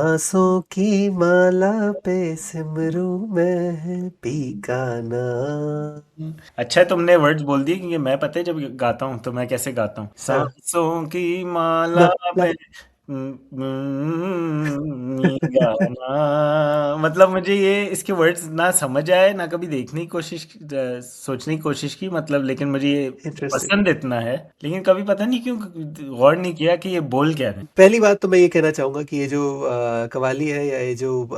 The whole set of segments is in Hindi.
सांसों की माला पे सिमरू मैं पी का नाम। अच्छा है तुमने वर्ड्स बोल दिए क्योंकि मैं पता है जब गाता हूँ तो मैं कैसे गाता हूँ हाँ, सांसों की माला माला। पे गाना मतलब मुझे ये इसके वर्ड्स ना समझ आए ना कभी देखने की कोशिश सोचने की कोशिश की मतलब लेकिन मुझे ये इंटरेस्टिंग। पसंद इतना है लेकिन कभी पता नहीं क्यों गौर नहीं किया कि ये बोल क्या रहे हैं। पहली बात तो मैं ये कहना चाहूंगा कि ये जो कवाली है या ये जो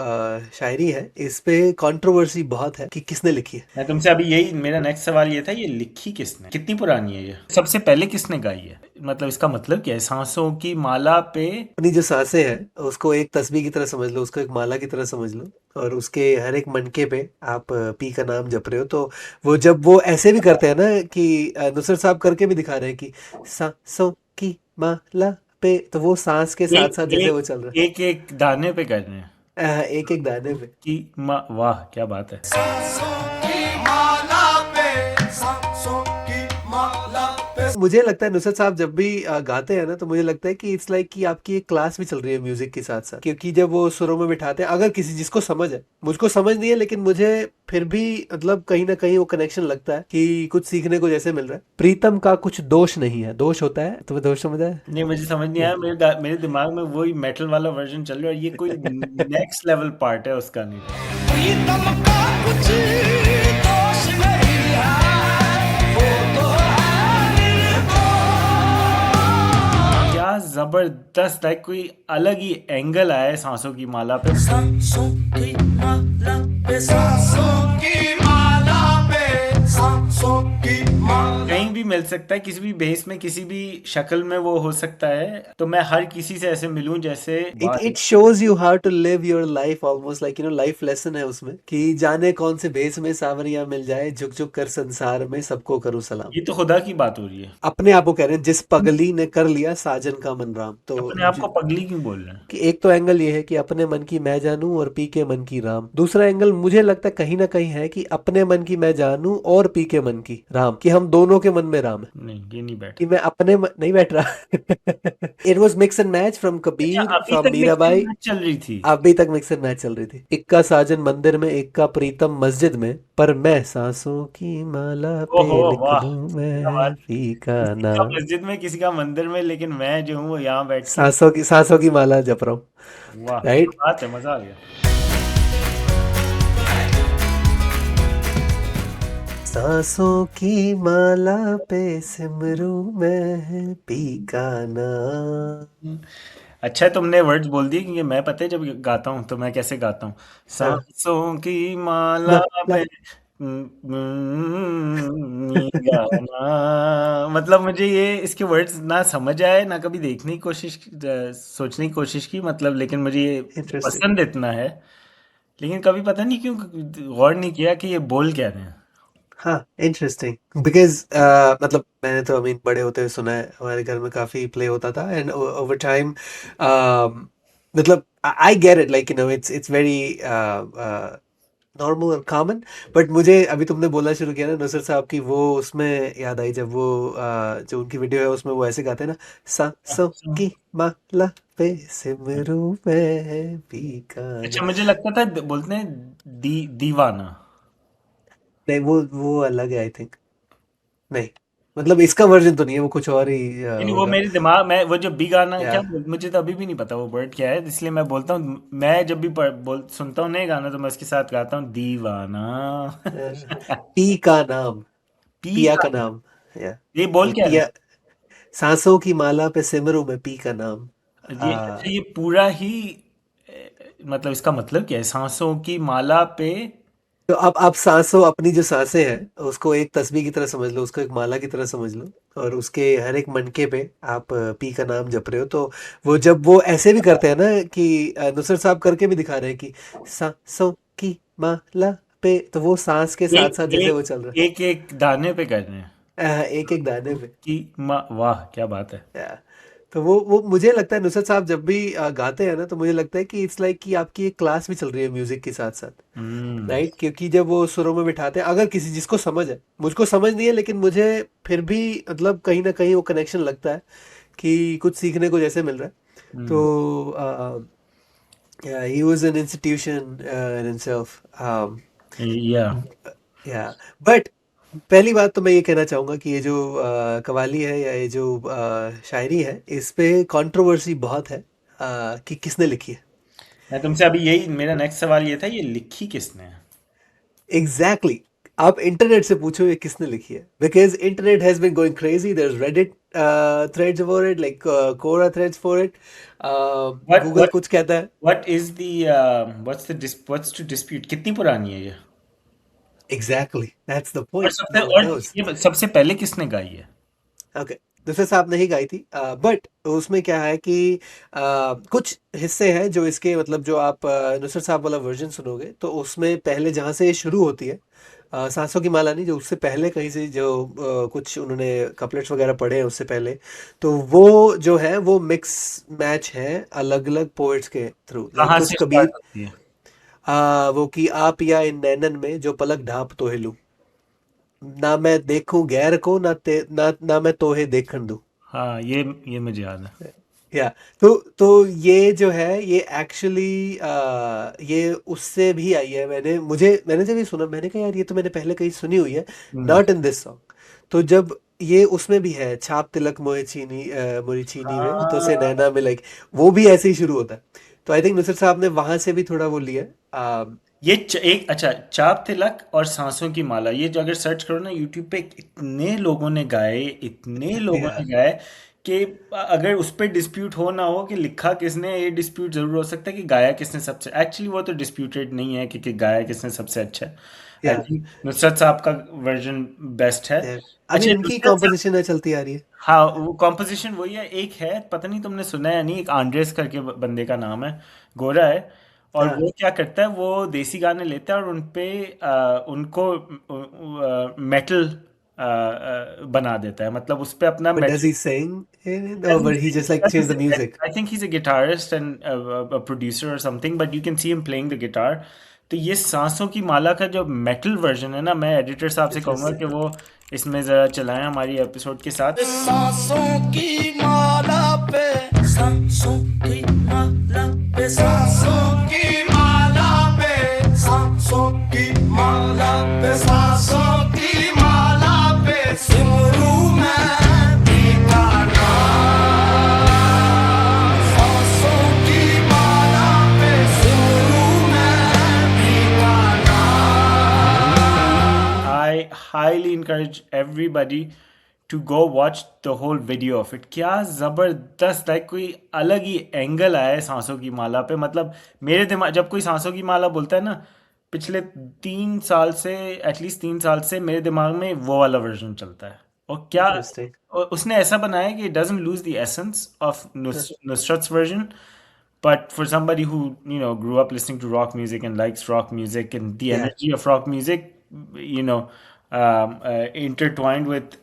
शायरी है, इस पे कंट्रोवर्सी बहुत है कि किसने लिखी है। मैं तुमसे अभी यही मेरा नेक्स्ट सवाल ये था ये लिखी किसने कितनी पुरानी है ये सबसे पहले किसने गाई है मतलब इसका मतलब क्या है सांसों की माला पे। अपनी जो सांसें हैं उसको एक तस्बीह की तरह समझ लो, उसको एक माला की तरह समझ लो, और उसके हर एक मनके पे आप पी का नाम जप रहे हो। तो वो जब वो ऐसे भी करते हैं ना कि नुसरत साहब करके भी दिखा रहे हैं कि सांसों की माला पे, तो वो सांस के साथ एक साथ जैसे एक वो चल रहा एक एक दाने पे कर रहे हैं है, एक एक दाने पे। कि वाह क्या बात है। सांसों की माला पे सांसों की माला पे। मुझे लगता है नुसरत साहब जब भी गाते हैं ना, तो मुझे लगता है कि इट्स लाइक कि आपकी एक क्लास भी चल रही है म्यूजिक के साथ साथ, क्योंकि जब वो सुरों में बिठाते हैं, अगर किसी जिसको समझ है, मुझको समझ नहीं है लेकिन मुझे फिर भी मतलब कहीं ना कहीं वो कनेक्शन लगता है कि कुछ सीखने को जैसे मिल रहा है। प्रीतम का कुछ दोष नहीं है, दोष होता है, तुम्हें दोष समझ आया? नहीं मुझे समझ नहीं या आया मेरे दिमाग में वही मेटल वाला वर्जन चल रहा है और ये कोई नेक्स्ट लेवल पार्ट है उसका नहीं। प्रीतम का कुछ दोष नहीं है, वो तो है निर्दोष। क्या जबरदस्त है कोई अलग ही एंगल आया है सांसों की माला पे। सांसों की माला पे सांसों की माला पे सांसों की माला। कहीं भी मिल सकता है किसी भी बेस में किसी भी शक्ल में वो हो सकता है तो मैं हर किसी से ऐसे मिलूं जैसे इट वाह। It shows you how to live your life, almost like life lesson है उसमें कि जाने कौन से भेष में सावरियां मिल जाए, झुक झुक कर संसार में सबको करूं सलाम। ये तो खुदा की बात हो रही है। अपने आप को कह रहे हैं, जिस पगली ने कर लिया साजन का मन राम। तो अपने आप को पगली क्यों बोल रहे हैं। कि एक तो एंगल ये है कि अपने मन की मैं जानूं और पी के मन की राम। दूसरा एंगल मुझे लगता है कहीं ना कहीं है कि अपने मन की मैं जानूं और पी के मन की राम, कि हम दोनों के मन में राम है। नहीं ये नहीं बैठ। कि मैं नहीं बैठ रहा। It was mix and match from अच्छा कबीर, अभी फ्रॉम तक मिक्सिंग मीराबाई। मैच चल रही थी। अभी तक मिक्स एंड मैच चल रही थी। इक्का साजन मंदिर में, इक्का प्रीतम मस्जिद में, पर मैं सांसों की माला पे ओहो लिख वाह दूं क्या मैं बात। पी का किसी का नाम। मस्जिद में किसी का मंदिर में लेकिन मैं जो हूँ वो यहाँ बैठ के। सांसों की माला जप रहा हूँ। वाह क्या राइट। बात है मजा आ गया। सांसों की माला पे सिमरू मैं पी का नाम। अच्छा है तुमने वर्ड्स बोल दिए क्योंकि मैं पता है जब गाता हूँ तो मैं कैसे गाता हूँ हाँ, सांसों की माला माला। पे गाना मतलब मुझे ये इसके वर्ड्स ना समझ आए ना कभी देखने की कोशिश सोचने की कोशिश की मतलब लेकिन मुझे ये इंटरेस्टिंग। पसंद इतना है लेकिन कभी पता नहीं क्यों गौर नहीं किया कि ये बोल क्या रहे हैं। हाँ, इंटरेस्टिंग बिकॉज मतलब मैंने तो बड़े होते हुए सुना है, हमारे घर में काफी प्ले होता था, एंड ओवर टाइम मतलब I get it, like it's very normal और कॉमन। बट मुझे अभी तुमने बोलना शुरू किया ना नुसरत साहब की, वो उसमें याद आई जब वो जो उनकी वीडियो है उसमें वो ऐसे गाते हैं ना, सांसों की माला पे सिमरू में पी का नाम। अच्छा मुझे लगता था बोलते हैं दीवाना। नहीं, वो अलग है आई थिंक। नहीं, मतलब इसका वर्जन तो नहीं है, वो कुछ और ही नहीं वो होगा। मेरे दिमाग में वो जो बी गाना या क्या मुझे तो अभी भी नहीं पता वो वर्ड क्या है इसलिए मैं बोलता हूँ मैं जब भी सुनता हूँ नए गाना तो मैं उसके साथ गाता हूँ दीवाना। पी का नाम, पी पिया का का नाम। या ये बोल कि क्या रहे पिया, सांसों की माला पे सिमरू में पी का नाम। हैं ये अच्छा ये पूरा ही मतलब इसका मतलब क्या है सांसों की माला पे। तो अब आप सांसों, अपनी जो सांसें हैं उसको एक तस्बीह की तरह समझ लो, उसको एक माला की तरह समझ लो, और उसके हर एक मनके पे आप पी का नाम जप रहे हो। तो वो जब वो ऐसे भी करते हैं ना कि नुसरत साहब करके भी दिखा रहे हैं कि सांसों की माला पे, तो वो सांस के साथ एक साथ जैसे वो एक चल रहा एक एक दाने पे कर रहे हैं है, एक एक दाने पे। कि वाह क्या बात है। या, तो वो मुझे लगता है नुसरत साहब जब भी गाते हैं ना, तो मुझे लगता है कि इट्स लाइक कि आपकी एक क्लास भी चल रही है म्यूजिक के साथ साथ। हम्म। राइट, क्योंकि जब वो सुरों में बिठाते हैं, अगर किसी जिसको समझ है, मुझको समझ नहीं है लेकिन मुझे फिर भी मतलब कहीं ना कहीं वो कनेक्शन लगता है कि कुछ सीखने को जैसे मिल रहा है। हम्म। तो Yeah, he was an institution in himself. या Yeah, but पहली बात तो मैं ये कहना चाहूँगा कि ये जो कव्वाली है या ये जो शायरी है, इस पे कंट्रोवर्सी बहुत है कि किसने लिखी है। मैं तुमसे अभी यही मेरा नेक्स्ट सवाल ये था, ये लिखी किसने है? एग्जैक्टली आप इंटरनेट से पूछो ये किसने लिखी है, because internet has been going crazy, there is Reddit threads for it, like Quora threads for it, what Google what कुछ कहता है। What is the what's to dispute? कितनी पुरानी है ये? एग्जैक्टली दैट्स द और पॉइंट, सबसे नो वन और नोस। ये सबसे पहले किसने गाई है? ओके, दूसरे साहब नहीं गाई थी, बट उसमें क्या है कि कुछ हिस्से हैं जो इसके, मतलब जो आप नुसरत साहब वाला वर्जन सुनोगे तो उसमें पहले जहाँ से शुरू होती है, सांसों की माला नहीं, जो उससे पहले कहीं से जो कुछ उन्होंने कपलेट्स वगैरह पढ़े हैं उससे पहले, तो वो जो है वो मिक्स मैच है अलग अलग पोएट्स के थ्रू, लाइक कहाँ कुछ से स्टार्ट कबीर, होती है? वो कि आप या इन नैनन में जो पलक ढाप तो हिलूं, ना मैं देखूं गैर को, ना मैं तोहे देखन दूं। हाँ, ये मुझे याद है। या तो ये जो है ये एक्चुअली ये उससे भी आई है। मैंने जब ये सुना मैंने कहा यार ये तो मैंने पहले कहीं सुनी हुई है, hmm. Not in this song. तो जब ये उसमें भी है, छाप तिलक मोए चीनी मोरी चीनी में तो से हाँ, नैना में, लाइक वो भी ऐसे ही शुरू होता है। तो आई थिंक नुसरत साहब ने वहां से भी थोड़ा वो लिया है। एक अच्छा, चाप तिलक और सांसों की माला, ये जो अगर सर्च करो ना यूट्यूब पे, इतने लोगों ने गाए, इतने लोगों या ने गाए कि अगर उस पे डिस्प्यूट हो ना हो कि लिखा किसने, ये डिस्प्यूट जरूर हो सकता है कि गाया किसने सबसे। एक्चुअली वो तो डिस्प्यूटेड नहीं है कि गाया किसने सबसे अच्छा है। आई या थिंक नुसरत साहब का वर्जन बेस्ट है। आई अच्छा, मीन उनकी नुसरत साहब, कॉम्पोजिशन चलती आ रही है। हाँ वो कॉम्पोजिशन वही है। एक है, पता नहीं तुमने सुना है या नहीं, एक आंड्रेस करके बंदे का नाम है, गोरा है। और हाँ, वो क्या करता है, वो देसी गाने लेता है और उन पे उनको मेटल बना देता है, मतलब उस पे अपना but does metal. he sing in it, or but he just like change the music? I think he's a guitarist and a producer or something, but you can see him playing the guitar. तो ये सांसों की माला का जो मेटल वर्जन है ना, मैं एडिटर साहब से कहूंगा कि Interesting. वो इसमें जरा चलाएं हमारी एपिसोड के साथ। सांसों की माला पे सांसों की माला पे सांसों की माला पे सांसों की माला पे सांसों की माला पे सिमरू मैं तेरा नाम। सांसों की माला पे सिमरू मैं तेरा नाम। I highly encourage everybody to go watch the whole video of it। क्या ज़बरदस्त, लाइक कोई अलग ही एंगल आया है सांसों की माला पे। मतलब मेरे दिमाग, जब कोई सांसों की माला बोलता है ना, पिछले 3 साल से, एटलीस्ट 3 साल से मेरे दिमाग में वो वाला वर्जन चलता है। और क्या Interesting. और उसने ऐसा बनाया कि it doesn't lose the essence of Nusrat's version, but for somebody who grew up listening to rock music and likes rock music and the Yeah. energy of rock music, you know intertwined with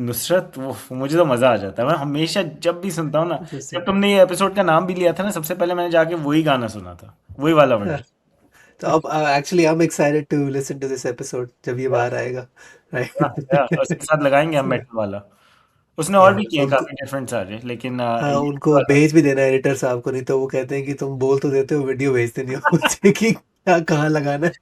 Nusrat, वो मुझे तो मज़ा आ जाता है। मैं हमेशा जब भी सुनता हूँ ना, जब Interesting. तुमने ये एपिसोड का नाम भी लिया था ना, सबसे पहले मैंने जाके वही गाना सुना था, वही वाला वर्जन। तो अब actually I'm excited to listen to this episode जब ये बाहर आएगा, या right? उसके साथ लगाएंगे हम मेटल वाला। उसने और Yeah. भी किए हैं उनको, काफ़ी डिफरेंट सारे, लेकिन हाँ, ये उनको वाला। भेज भी देना एडिटर साहब को, नहीं तो वो कहते हैं कि तुम बोल तो देते हो, वीडियो भेजते नहीं हो मुझे कि क्या कहाँ लगाना है।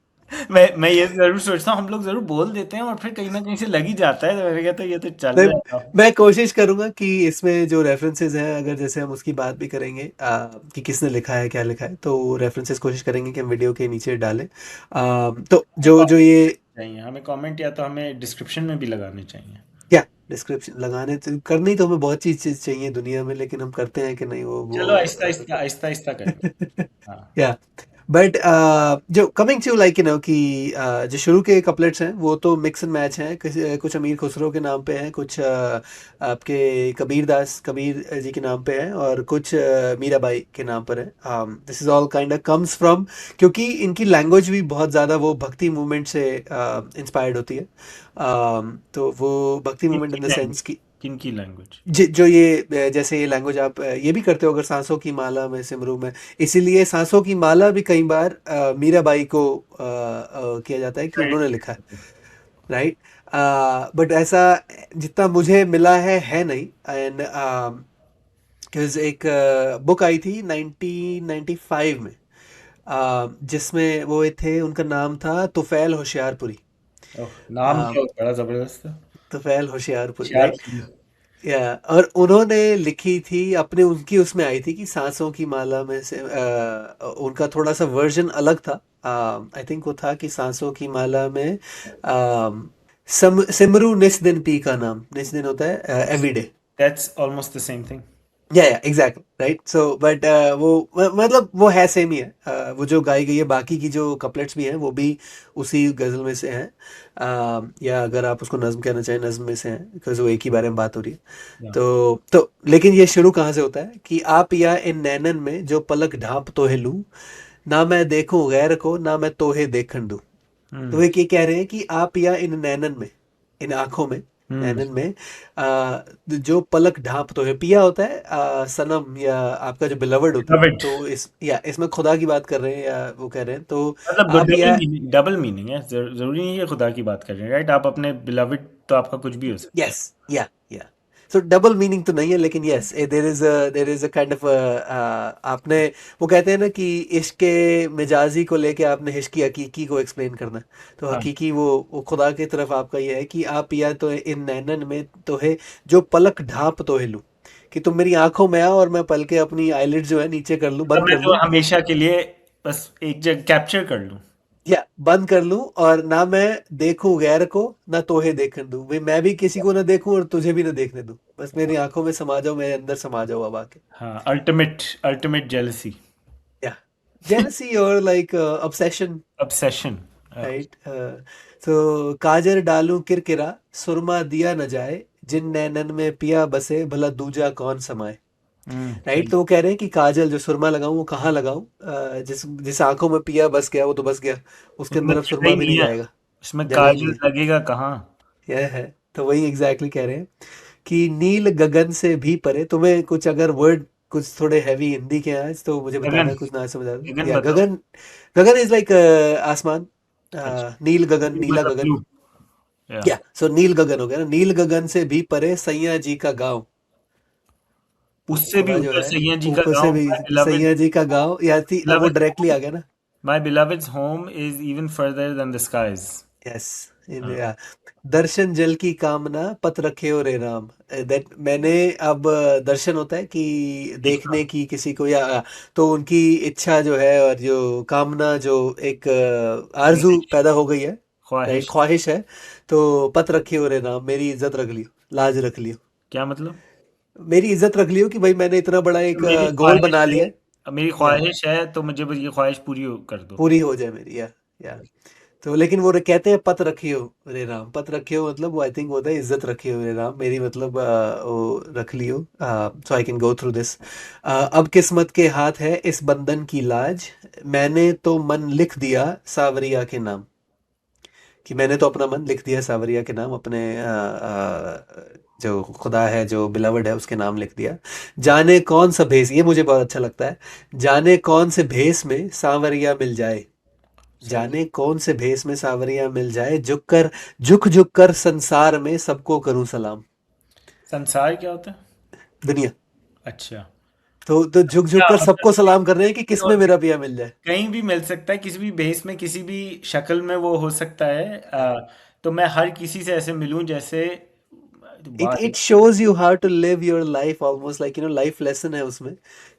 मैं ये जरूर सोचता हूँ, हम लोग जरूर बोल देते हैं और फिर कहीं ना कहीं से लग ही जाता है, तो मैंने कहा तो ये तो चल मैं जाएगा। मैं कोशिश करूंगा कि इसमें जो रेफरेंसेस हैं, अगर जैसे हम उसकी बात भी करेंगे कि किसने लिखा है क्या लिखा है, तो रेफरेंसेस कोशिश करेंगे कि हम वीडियो के नीचे डालें। तो जो जो ये चाहिए हमें कमेंट, या तो हमें डिस्क्रिप्शन में भी लगाने चाहिए। क्या डिस्क्रिप्शन लगाने तो करनी, तो हमें बहुत चीज चाहिए दुनिया में, लेकिन हम करते हैं कि नहीं चलो आहिस्ता आहिस्ता आहिस्ता आहिस्ता करेंगे। हाँ। या बट जो कमिंग टू लाइक कि जो शुरू के कपलेट्स हैं वो तो मिक्स एंड मैच हैं, कुछ अमीर खुसरो के नाम पे हैं, कुछ आपके कबीर जी के नाम पे हैं, और कुछ मीराबाई के नाम पर है। This is all kind of comes from, क्योंकि इनकी लैंग्वेज भी बहुत ज़्यादा वो भक्ति मूवमेंट से इंस्पायर्ड होती है। तो वो भक्ति मूवमेंट इन द सेंस कि किनकी लैंग्वेज? जो ये जैसे ये लैंग्वेज आप ये भी करते हो अगर सांसों की माला में सिमरू में, इसीलिए सांसों की माला भी कई बार मीराबाई को किया जाता है कि उन्होंने लिखा है, राइट? बट ऐसा जितना मुझे मिला है नहीं। एंड because एक बुक आई थी 1995 में, जिसमें वो थे, उनका नाम था तुफैल होशियारपुरी। ओह, नाम अ, तो बड़ा जबरदस्त है। तुफैल होशियारपुरी, शायद। राइट। या और उन्होंने लिखी थी अपने, उनकी उसमें आई थी कि सांसों की माला में से, उनका थोड़ा सा वर्जन अलग था। आई थिंक वो था कि सांसों की माला में सिमरू निस दिन पी का नाम, निस दिन होता है everyday. That's almost the same thing. या एग्जैक्टली राइट। सो बट वो मतलब वो है सेम ही है। वो जो गाई गई है, बाकी की जो कपलेट्स भी हैं वो भी उसी गज़ल में से हैं। या अगर आप उसको नज्म कहना चाहें, नज्म में से हैं, बिकॉज वो एक ही बारे में बात हो रही है। तो लेकिन ये शुरू कहाँ से होता है कि आप या इन नैनन में जो पलक ढांप तोहे लूं, ना मैं देखूं गैर को, ना मैं तोहे देखन दूं। तो वे ये कह रहे हैं कि आप या इन नैनन में, इन आंखों में, नैनन में जो पलक ढांप तो है, पिया होता है सनम या आपका जो बिलवर्ड होता है। Beloved। तो इसमें खुदा की बात कर रहे हैं या वो कह रहे हैं, तो मतलब आप या डबल मीनिंग है, जरूरी नहीं है खुदा की बात कर रहे हैं, राइट? आप अपने बिलविड तो आपका कुछ भी हो सकता है। यस, या सो डबल मीनिंग तो नहीं है, लेकिन yes there is a kind of, आपने, वो कहते हैं ना कि इश्क के मिजाजी को लेके आपने इश्क की हकीकी को एक्सप्लेन करना है। तो हाँ। हकीकी वो खुदा की तरफ आपका ये है कि आप या तो इन नैनन में तो है जो पलक ढांप तो है लूं, कि तुम मेरी आंखों में आओ और मैं पल के अपनी आईलिड जो है नीचे कर लूं, मतलब बंद मैं कर तो लूं। हमेशा के लिए बस एक जगह कैप्चर कर लूं। या बंद कर लूं, और ना मैं देखूं गैर को, ना तोहे देखने दूं, मैं भी किसी को ना देखूं और तुझे भी ना देखने दूं, बस मेरी आंखों में समा जाओ, मेरे अंदर समा जाओ अब आके। हाँ, अल्टीमेट अल्टीमेट जेलसी। या जेलसी और लाइक ऑब्सेशन, ऑब्सेशन। राइट। तो काजर डालूं किरकिरा, सुरमा दिया न जाए, जिन नैनन में पिया बसे, भला दूजा कौन समाए। राइट। तो वो कह रहे हैं कि काजल, जो सुरमा लगाऊं वो कहाँ लगाऊं, जिस जिस आंखों में पिया बस गया वो तो बस गया, उसके उसमें अंदर अब जगह सुरमा ही भी नहीं नहीं है, जाएगा, उसमें जगह ही नहीं काजल है। लगेगा कहाँ? यह है। तो वही एग्जैक्टली कह रहे हैं कि नील गगन से भी परे, तुम्हें कुछ अगर वर्ड कुछ थोड़े हैवी हिंदी के हैं आज, तो मुझे गगन। बताना, कुछ ना समझ आ रहा। गगन या बताओ। गगन, गगन इज लाइक आसमान, अच्छा। नील गगन, नीला मतलब गगन। ब्लू। या। या सो नील गगन हो गया ना, नील गगन से भी परे सैया जी का गांव। तो उससे भी खुदा जो ऊपर है, सैया जी का ऊपर से गांव। भी माय बिलविड। सैया जी का गांव, या थी, अब वो डायरेक्टली आ गया ना। My beloved's home is even further than the skies. Yes, या दर्शन जल की कामना, पत रखे हो रे राम। दैट मैंने अब दर्शन होता है कि देखने की किसी को, या तो उनकी इच्छा जो है और जो कामना, जो एक आरजू पैदा हो गई है, राइट, ख्वाहिश। ख्वाहिश है। तो पत रखे हो रे राम, मेरी इज्जत रख लियो, लाज रख लियो, क्या मतलब? मेरी इज्जत रख लियो कि भाई मैंने इतना बड़ा एक मेरी गोल ख्वाहिश बना है। लिया है। अब मेरी या ख्वाहिश है तो मुझे बस ये ख्वाहिश पूरी कर दो। पूरी हो जाए मेरी, या तो लेकिन वो कहते हैं पत रखियो रे राम, पत रखियो मतलब वो आई थिंक होता है इज्जत रखियो रे राम, मेरी मतलब वो रख लियो, so I can go through this. अब किस्मत के हाथ है इस बंधन की लाज, मैंने तो मन लिख दिया सावरिया के नाम, कि मैंने तो अपना मन लिख दिया सावरिया के नाम, अपने जो खुदा है, जो बिलवड है, उसके नाम लिख दिया। जाने कौन सा भेस, ये मुझे बहुत अच्छा लगता है, जाने कौन से भेस में सांवरिया मिल जाए, सही। जाने कौन से भेस में सांवरिया मिल जाए, झुक झुक कर संसार में सबको करूं सलाम। संसार क्या होता है? दुनिया। अच्छा। तो झुक झुक क्या कर मतलब? सबको सलाम कर रहे हैं कि तो किसमें मेरा पिया मिल जाए। कहीं भी मिल सकता है, किसी भी भेस में, किसी भी शक्ल में वो हो सकता है। तो मैं हर किसी से ऐसे मिलूं जैसे इट बात। It shows you how to live your life, almost like life lesson है उसमें,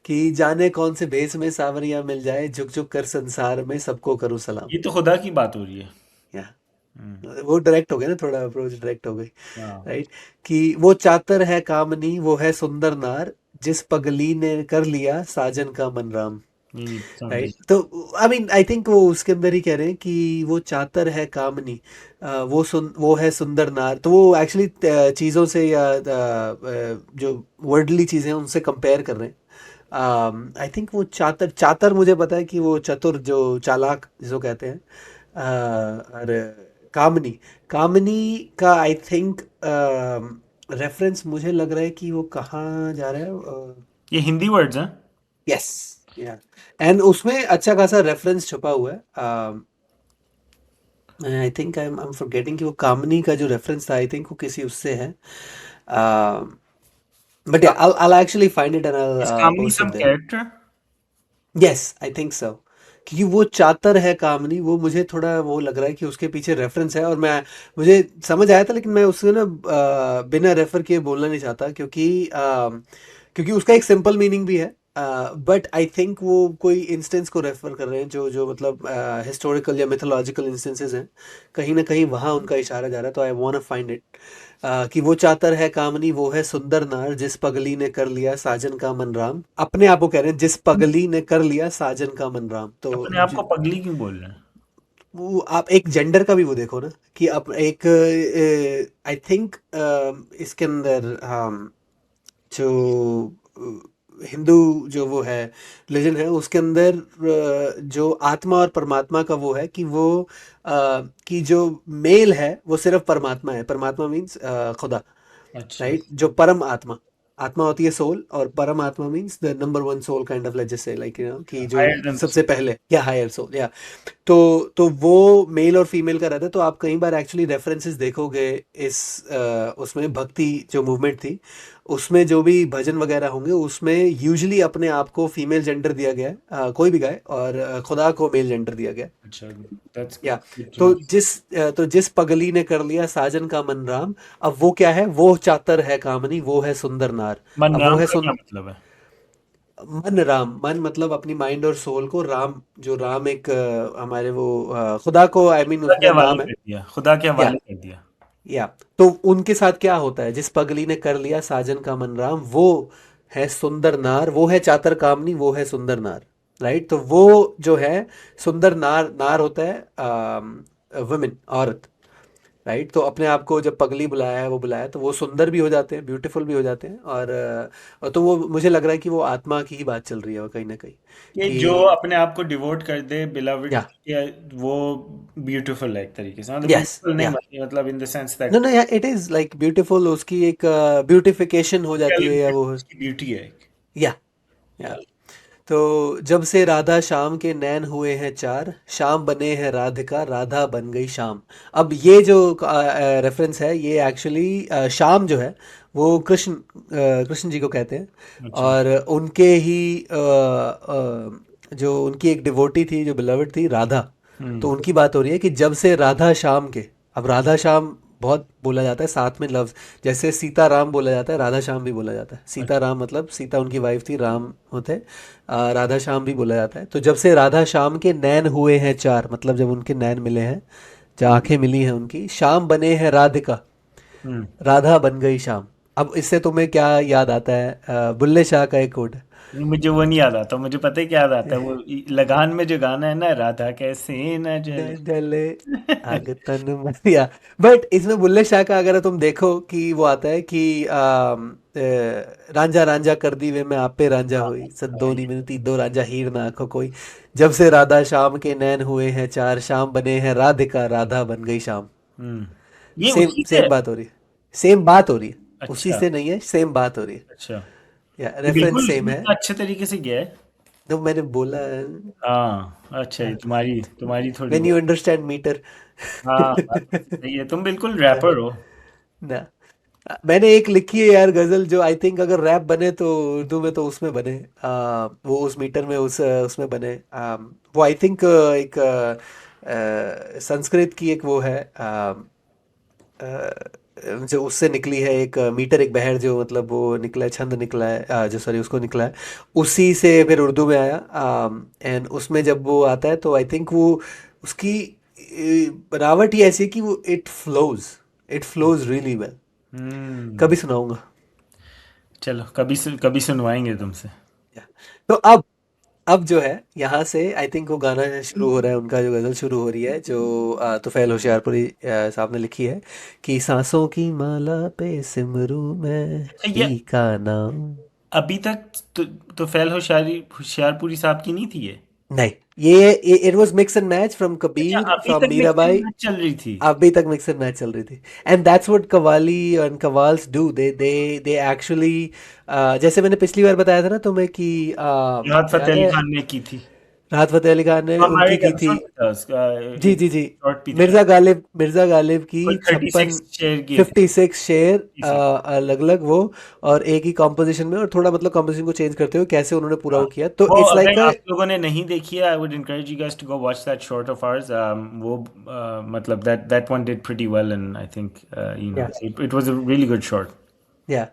कि जाने कौन से भेस में सांवरिया मिल जाए, झुक झुक कर संसार में सबको करूं सलाम। ये तो खुदा की बात हो रही है। या हम्म। वो डायरेक्ट हो गया ना, थोड़ा अप्रोच डायरेक्ट हो गई, हाँ। राइट। कि वो चातर है कामनी, वो है सुंदर नार, जिस पगली ने कर लिया साजन का मन राम। नहीं नहीं, समझ गई। राइट। तो आई मीन आई थिंक वो उसके अंदर ही कह रहे हैं कि वो चातर है कामनी, वो है सुंदर नार, तो वो एक्चुअली चीज़ों से या जो वर्डली चीज़ें हैं उनसे कंपेयर कर रहे हैं। आई थिंक वो चातर, चातर मुझे पता है कि वो चतुर, जो चालाक जिसको कहते हैं। और कामनी, कामनी का आई थिंक रेफरेंस मुझे लग रहा है कि वो कहाँ जा रहा है। ये हिंदी वर्ड्स हैं। यस, या एंड उसमें अच्छा खासा रेफरेंस छुपा हुआ है। I think I am forgetting कि वो कामनी का जो रेफरेंस था, आई थिंक वो किसी उससे है। But yeah, I'll actually find it and I'll Is Kamini post some it there. character? Yes I think so, क्योंकि वो चातर है कामनी, वो मुझे थोड़ा वो लग रहा है कि उसके पीछे रेफरेंस है, और मैं मुझे समझ आया था, लेकिन मैं उससे ना बिना रेफर किए बोलना नहीं चाहता, क्योंकि उसका एक सिंपल मीनिंग भी है, बट आई थिंक वो कोई इंस्टेंस को रेफर कर रहे हैं जो जो मतलब हिस्टोरिकल या मिथोलॉजिकल इंस्टेंसेस हैं, कहीं ना कहीं वहाँ उनका इशारा जा रहा है, तो I want to find it, कि वो चातर है कामनी वो है सुंदर नार, जिस पगली ने कर लिया साजन का मन राम, अपने आप को कह रहे हैं जिस पगली ने कर लिया साजन का मन राम, तो अपने आप को पगली क्यों बोल रहे हैं? वो आप एक जेंडर का भी वो देखो ना, कि अब एक आई थिंक इसके अंदर जो हिंदू जो वो है लेजेंड है, उसके अंदर जो आत्मा और परमात्मा का वो है कि वो कि जो मेल है वो सिर्फ परमात्मा है, परमात्मा मीन्स खुदा, अच्छा। राइट, जो परम आत्मा, आत्मा होती है सोल, और परम आत्मा means the number one soul kind of, let's just say like कि जो हायर देन सबसे पहले, या हायर सोल, या तो वो मेल और फीमेल का रहता है, तो आप कई बार एक्चुअली रेफरेंसेस देखोगे इस उसमें भक्ति जो मूवमेंट थी, उसमें जो भी भजन वगैरह होंगे उसमें यूजुअली अपने आप को फीमेल जेंडर दिया गया है, कोई भी गाय, और खुदा को मेल जेंडर दिया गया है। अच्छा, दैट्स या गुड टू तो नो। जिस पगली ने कर लिया साजन का मन राम, अब वो क्या है, वो चातर है कामनी वो है सुंदर नार, अब वो मनराम है का क्या मतलब है? मन राम, मन मतलब अपनी माइंड और सोल को, राम जो राम एक हमारे वो खुदा को, आई मीन खुदा के उसका हवाले नाम है। कर दिया, खुदा के या हवाले कर दिया। या तो उनके साथ क्या होता है, जिस पगली ने कर लिया साजन का मन राम, वो है सुंदर नार, वो है चातर कामनी वो है सुंदर नार, राइट, तो वो जो है सुंदर नार, नार होता है वुमेन, औरत, राइट, तो अपने आप को जब पगली बुलाया है, वो बुलाया, तो वो सुंदर भी हो जाते हैं, ब्यूटीफुल भी हो जाते हैं, और तो वो मुझे लग रहा है कि वो आत्मा की ही बात चल रही है, वो कहीं ना कहीं कि जो कि अपने आप को डिवोट कर दे बिलवड या के, वो ब्यूटीफुल है एक तरीके से, मतलब यस ब्यूटीफुल नहीं, या मतलब in the sense no that no yeah it is like beautiful, उसकी एक ब्यूटिफिकेशन हो जाती है, या वो उसकी ब्यूटी है एक। या या तो जब से राधा श्याम के नैन हुए हैं चार, श्याम बने हैं राधिका राधा बन गई श्याम, अब ये जो रेफरेंस है, ये एक्चुअली श्याम जो है वो कृष्ण जी को कहते हैं, अच्छा। और उनके ही जो उनकी एक डिवोटी थी जो बिलवड थी राधा, हम्म। तो उनकी बात हो रही है कि जब से राधा श्याम के, अब राधा श्याम बहुत बोला जाता है साथ में लफ्ज, जैसे सीता राम बोला जाता है, राधा श्याम भी बोला जाता है, सीता अच्छा। राम मतलब सीता उनकी वाइफ थी, राम होते, राधा श्याम भी बोला जाता है, तो जब से राधा श्याम के नैन हुए हैं चार, मतलब जब उनके नैन मिले हैं, जब आंखें मिली हैं उनकी, श्याम बने हैं राधिका हम्म। राधा बन गई श्याम, अब इससे तुम्हें क्या याद आता है, बुल्ले शाह का एक कोट मुझे वो नहीं याद आता, मुझे पता है क्या याद आता है, वो लगान में जो गाना है ना, राधा कैसे न न जले। जले आग तन मन, या बट इसमें बुल्ले शाह का अगर तुम देखो कि वो आता है कि रांझा रांझा कर दी वे मैं आप पे रांझा हुई, सद्दोनी मिलती दो रांझा हीर ना आंखों कोई, जब से राधा श्याम के नैन हुए हैं चार, श्याम बने हैं राधिका राधा बन गई श्याम, हम्म। ये सेम उसी से सेम है? बात हो रही है, सेम बात हो रही है, उसी अच्छा। से नहीं है, सेम बात हो रही है, अच्छा, या ये रेफरेंस बिल्कुल सेम है, इतना अच्छे तरीके से गया है। तो मैंने बोला हाँ, अच्छा, ये तुम्हारी तुम्हारी थोड़ी व्हेन यू वो। अंडरस्टैंड मीटर हाँ, बात तो सही है, तुम बिल्कुल रैपर हो। ना, मैंने एक लिखी है यार गजल, जो आई थिंक अगर रैप बने तो उर्दू में तो उसमें बने, वो उस मीटर में उसमें बने, वो आई थिंक एक संस्कृत की एक वो है, जो उससे निकली है एक मीटर एक बहर, जो मतलब वो निकला है, छंद निकला है, जो सॉरी उसको निकला है, उसी से फिर उर्दू में आया, एंड उसमें जब वो आता है तो आई थिंक वो उसकी बनावट ही ऐसी है कि वो इट फ्लोज रियली वेल, हम्म। कभी सुनाऊंगा। चलो, कभी सुनवाएंगे तुमसे। या। तो अब जो है यहाँ से आई थिंक वो गाना शुरू हो रहा है, उनका जो गजल शुरू हो रही है, जो तुफैल होशियारपुरी साहब ने लिखी है, कि सांसों की माला पे सिमरू मैं अच्छा, ये ही का नाम। अभी तक तो फैल होशियारपुरी साहब की नहीं थी ये? नहीं, ये it was mix and match from अच्छा, कबीर अभी फ्रॉम तक मिक्स एंड मीराबाई, मैच चल रही थी। अभी तक मिक्स एंड मैच चल रही थी, and that's what qawwali and qawwals do, they actually, जैसे मैंने पिछली बार बताया था ना तुम्हें कि राहत फतेह याद अली है, खान ने की थी। राहत फतेह अली खान ने हमारे उनकी एक की थी। एपिसोड में था उसका, जी एक जी जी। शॉर्ट भी था। मिर्जा गालिब की वो 56 36 शेयर की थी 56 शेर की सॉन्ग। अलग अलग वो, और एक ही कॉम्पोजिशन में, और थोड़ा मतलब कॉम्पोजिशन को चेंज करते हुए कैसे उन्होंने पूरा हाँ, वो किया, तो वो इट्स लाइक अगर अ आप लोगों ने नहीं देखी है, I would encourage you guys to go watch that short of ours. वो मतलब that one did pretty well, and I think या it was a really good short. Yeah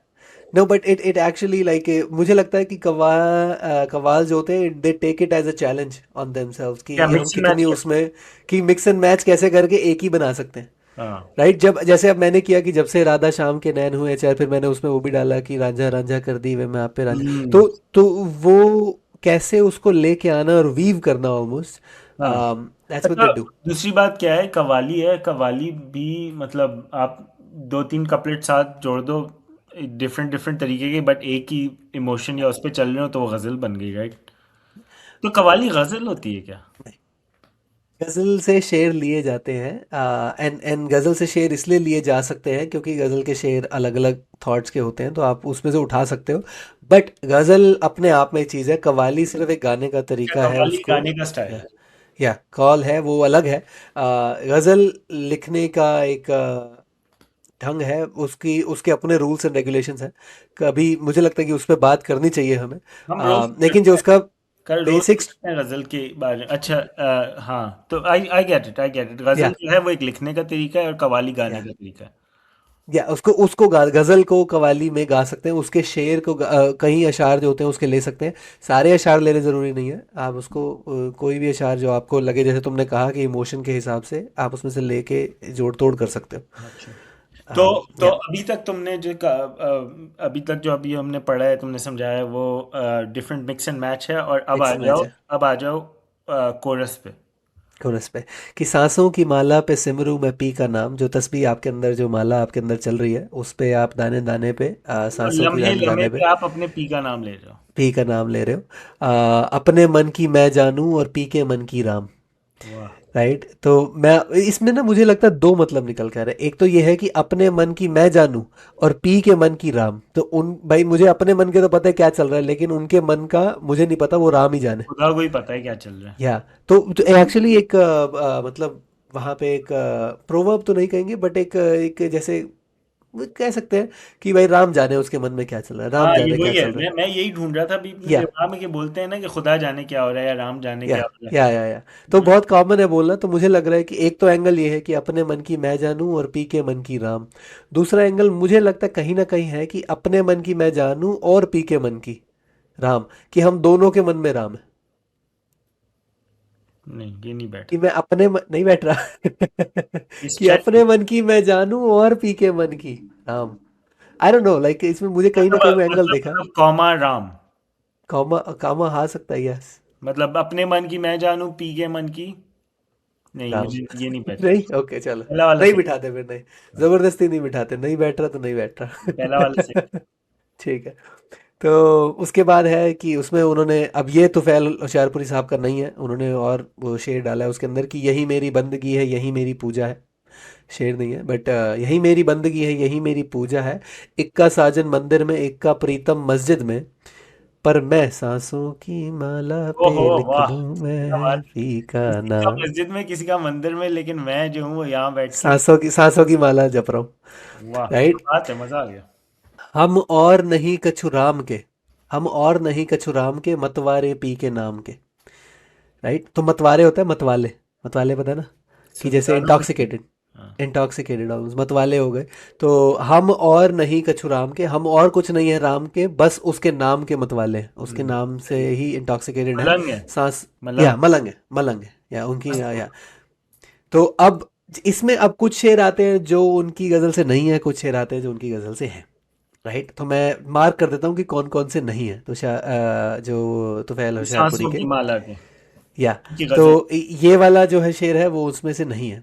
no but it actually like, मुझे लगता है कि कव्वाल जो होते हैं they take it as a challenge on themselves कि क्या हम मिक्स एंड कितनी मैच कर। उसमें, कि मिक्स एंड मैच कैसे करके एक ही बना सकते हैं। हाँ। राइट, जब जैसे अब मैंने किया कि जब से राधा शाम के नैन हुए चाहे, फिर मैंने उसमें वो भी डाला कि रांझा रांझा कर दी वे मैं आप पे रांझा, हम्म। तो वो कैसे उसको लेके आना और वीव करना ऑलमोस्ट, हाँ। दैट्स व्हाट अच्छा, दे डू। दूसरी बात क्या है, कव्वाली है, कव्वाली भी मतलब आप दो तीन कपलेट साथ जोड़ दो डिफरेंट डिफरेंट तरीके के, बट एक ही इमोशन या उस पर चल रहे हो तो वो गजल बन गई, राइट? तो कव्वाली गजल होती है क्या? गजल से शेर लिए जाते हैं, एंड गजल से शेर इसलिए लिए जा सकते हैं क्योंकि गजल के शेर अलग अलग थॉट्स के होते हैं, तो आप उसमें से उठा सकते हो। बट गजल अपने आप में एक चीज़ है, कव्वाली सिर्फ एक गाने का क्या तरीका है कव्वाली उसको। गाने का स्टाइल या है? कॉल है वो अलग है। गजल लिखने का एक ढंग है, उसकी उसके अपने रूल्स एंड रेगुलेशंस हैं। कभी मुझे लगता है कि उस पर बात करनी चाहिए हमें, हम रोज लेकिन जो उसका कल रोज बेसिक्स, करते हैं गजल के बारे में। अच्छा, हाँ, तो आई आई गेट इट, गजल या जो है वो एक लिखने का तरीका है और कव्वाली गाने या का तरीका है। या उसको उसको गजल को कवाली में गा सकते हैं, उसके शेर को कई अशार जो होते हैं उसके ले सकते हैं। सारे अशार लेने ज़रूरी नहीं है, आप उसको कोई भी अशार जो आपको लगे, जैसे तुमने कहा कि इमोशन के हिसाब से आप उसमें से लेके जोड़ तोड़ कर सकते हो। अच्छा। तो या अभी तक तुमने अभी तक जो अभी हमने पढ़ा है, तुमने समझाया है, वो डिफरेंट मिक्स एंड मैच है, और मिक्स एंड मैच है। अब आ जाओ कोरस पे। कोरस पे, कि सांसों की माला पे सिमरू मैं पी का नाम, जो तस्बीह आपके अंदर, जो माला आपके अंदर चल रही है उस पे आप दाने दाने पे सांसों की लम्हे दाने लम्हे दाने पे पे आप अपने पी का नाम ले रहे हो। पी का नाम ले रहे हो। अपने मन की मैं जानूं और पी के मन की राम। वाह। राइट, तो मैं इसमें ना मुझे लगता है दो मतलब निकल कर है। एक तो ये है कि अपने मन की मैं जानूं और पी के मन की राम, तो उन भाई मुझे अपने मन के तो पता है क्या चल रहा है, लेकिन उनके मन का मुझे नहीं पता, वो राम ही जाने। खुदा को ही पता है क्या चल रहा है। या तो एक्चुअली एक मतलब वहाँ पे एक प्रोवर्ब तो नहीं कहेंगे, बट एक जैसे वो कह सकते हैं कि भाई राम जाने उसके मन में क्या चल रहा है, राम हाँ, ये जाने क्या वही है, चल रहा है। मैं यही ढूंढ रहा था अभी अपने या दिमाग में, कि बोलते हैं ना कि खुदा जाने क्या हो रहा है या राम जाने या क्या हो रहा या तो है। बहुत कॉमन है बोलना, तो मुझे लग रहा है कि एक तो एंगल ये है कि अपने मन की मैं जानूं और पी के मन की राम। दूसरा एंगल मुझे लगता है कहीं ना कहीं है कि अपने मन की मैं जानूं और पी के मन की राम, कि हम दोनों के मन में राम है। नहीं, ये नहीं कि बैठा। मैं अपने मन नहीं बैठ रहा ये कि स्ट्रेच। अपने मन की मैं जानूं और पी के मन की Ram. I don't know, like इसमें मुझे कहीं ना कहीं वो एंगल देखा। मतलब कॉमा राम। कॉमा कामा आ सकता है, यस। मतलब अपने मन की मैं जानू, पी के मन की। नहीं, राम मुझे ये नहीं बैठा। नहीं, ओके चलो, पहला वाला नहीं सही। बिठाते फिर, नहीं जबरदस्ती नहीं बिठाते, नहीं बैठ रहा तो नहीं बैठ पहला वाला सही। रहा ठीक है। तो उसके बाद है कि उसमें उन्होंने, अब ये तुफैल होशियारपुरी साहब का नहीं है, उन्होंने और वो शेर डाला है उसके अंदर कि यही मेरी बंदगी है यही मेरी पूजा है। शेर नहीं है, बट यही मेरी बंदगी है यही मेरी पूजा है, इक्का साजन मंदिर में इक्का प्रीतम मस्जिद में, पर मैं सांसों की माला पे ओहो, लिख वाह, दूं क्या मैं बात। पी का किसी का नाम। मस्जिद में, किसी का मंदिर में, लेकिन मैं जो हूँ वो यहाँ बैठ के। सांसों की माला जप रहा हूँ। वाह, क्या राइट, बात है, मजा आ गया। हम और नहीं कछु राम के, हम और नहीं कछु राम के मतवारे पी के नाम के। राइट, तो मतवारे होता है मतवाले, मतवाले पता है ना, कि जैसे दारू पी। इंटॉक्सिकेटेड, हाँ। इंटॉक्सिकेटेड मतवाले हो गए। तो हम और नहीं कछु राम के, हम और कुछ नहीं है राम के, बस उसके नाम के मतवाले हैं, उसके नाम से ही इंटॉक्सिकेटेड हैं। मलंग है। सांस, या मलंग। मलंग है, मलंग है, या उनकी मस्त। या तो अब इसमें अब कुछ शेर आते हैं जो उनकी गज़ल से नहीं है, कुछ शेर आते हैं जो उनकी गज़ल से हैं। राइट, तो मैं मार्क कर देता हूँ कि कौन कौन से नहीं है, तो जो तुफैल होशियारपुरी सांसों के, की माला के या की तो गजल। ये वाला जो है शेर है वो उसमें से नहीं है।